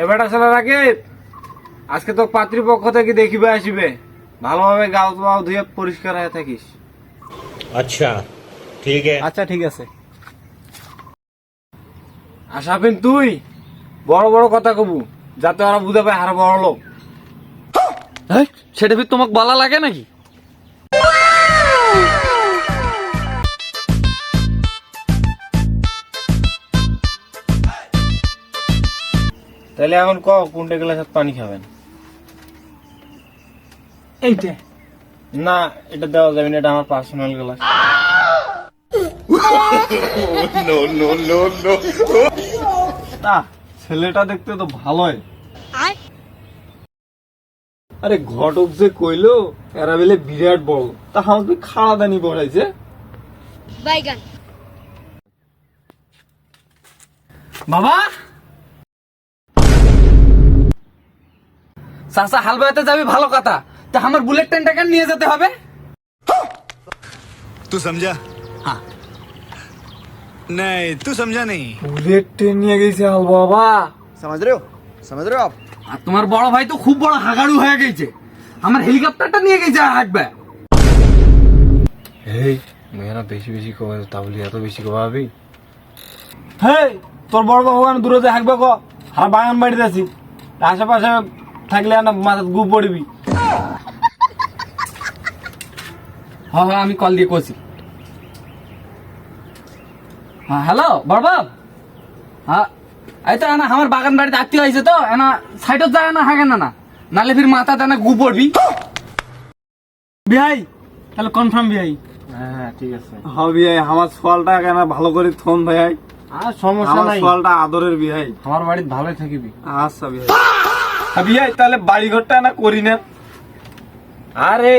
এবারটা চলার আগে আজকে তো পাত্রীপক্ষ থেকে দেখিবে আসিবে, ভালোভাবে গাও পাও ধুয়ে পরিষ্কার হয়ে থাকিস। अच्छा ठीक है। আচ্ছা ঠিক আছে। আশাফিন তুই বড় বড় কথা কবু, যাতে ওরা বুঝে পায় হারা বড় লোক। সেটা তোমাকে বলা লাগে নাকি? তাহলে এখন কোনটা গ্লাসে পানি খাবেন? এইটা না, এটা দেওয়া যাবে না, এটা আমার পার্সোনাল গ্লাস। তা ছেলেটা দেখতে তো ভালোই। আরে ঘটক যে কইলো এরা বেলে বিরাট বড়, তা আমাকে খাড়া দানি বড়াইছে। বাইগান বাবা চাচা হাল বানাতে যাবি ভালো কথা, তা আমার বুলেট ট্রেনটাকে নিয়ে যেতে হবে। तू समझा? हाँ। नहीं तू समझा नहीं। বুলেট ট্রেন নিয়ে গেছে হাল বাবা। समझ रहे हो आप? আর তোমার বড় ভাই তো খুব বড় হাগাড়ু হয়ে গেছে, আমার হেলিকপ্টারটা নিয়ে গেছে হাঁটবে। এই মেয়েরা বেশি বেশি কবে, তাহলে এত বেশি কবাবি? হেই তোর বড় বাবু দূরে যে হাঁকবে আর বাগান বাড়িতে আছি, আশেপাশে থাকলে না মাথা গু পড়বি। হ্যাঁ হ্যাঁ আমি কল দিয়ে কইছি। হ্যাঁ হ্যালো বড়বাব, হ্যাঁ এই তো না আমার বাগান বাড়িতে আত্মীয় হয়েছে তো না, সাইডত যায় না হাগে না নালে ফির মাথা না গু পড়বি। বিহাই তাহলে কনফার্ম বিহাই? হ্যাঁ ঠিক আছে। হ্যাঁ বিহাই, আমার সোয়ালটা কেন ভালো করে থন ভাই, আর সমস্যা আমার নাই, সোয়ালটা আদরের বিহাই। আমার বাড়িতে ভালোই থাকিবি। আচ্ছা বিহাই। বিহাই তাহলে বাড়ি ঘরটা না করি না? আরে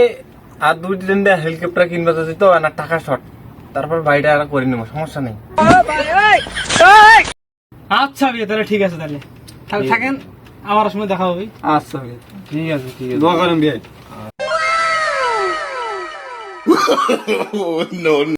আর 2-3টা হেলিকপ্টার কিনবা তো তো না, টাকা শর্ট, তারপর বাড়িটা আর করে নেবো, সমস্যা নেই। আচ্ছা বিয়ে তাহলে ঠিক আছে, তাহলে তাহলে থাকেন, আমার সময় দেখা হবে। আচ্ছা বিয়ে ঠিক আছে ঠিক আছে, দোয়া করেন বিয়ে।